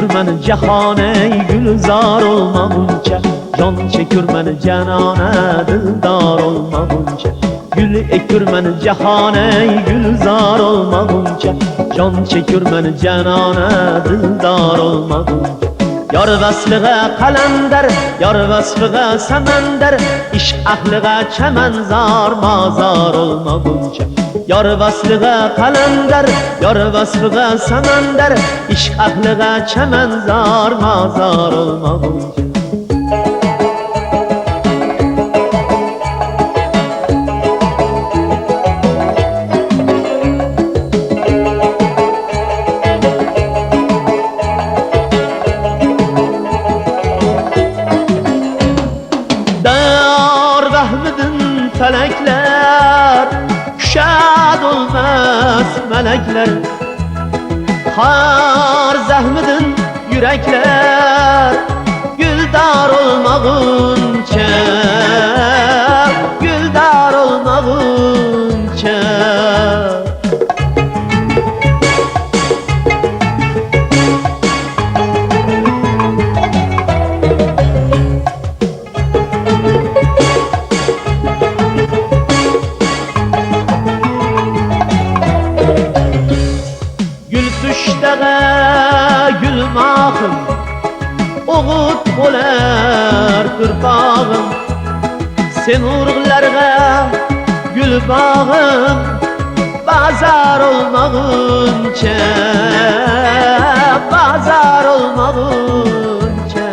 ekürməni cəhanə gülzar olmağınca, can çəkürməni cənanə dildar olmağınca. Gül ekürməni cəhanə gülzar olmağınca, can çəkürməni cənanə dildar olmağınca. Yar vəsliğə qələndər, yar vəsliğə səməndər, İşq əhliğə çəmənzar mazar olmağınca. Yar vəsliğə qələndər, yar vəsliğə səməndər, İşq əhliğə çəmənzar mazar olmağınca. Felekler, şad olmaz melekler, har zahmedin yürekler, güldar olmağınca, güldar olmağınca. Düşdəğə gülmağım, oğut olar qırbağım. Sen urğlərə gül bağım, bazar olmağınca, bazar olmağınca.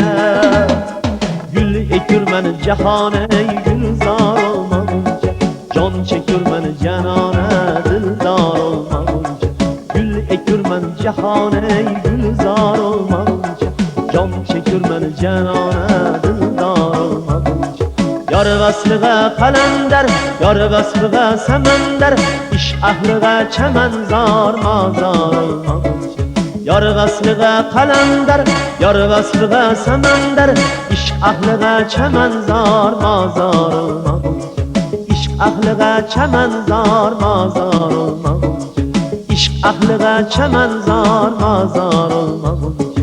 Gül ekürməni cəhanə gülzar olmağınca, can çəkürməni cənanə dildar olmağınca. Gül ekürməni cəhanə gülzar olmağınca, can çəkürməni cənanə dildar olmağınca. Yar vəsliğə qələndər, yar vəsliğə səməndər, İş əhliğə çəmənzar mazar olmağınca. Yar vəsliğə qələndər, yar vəsliğə səməndər, İş əhliğə çəmənzar mazar olmağınca. İşq əhliğə çəmənzar mazar olmağınca. İşq əhliğə çəmənzar mazar olmağınca.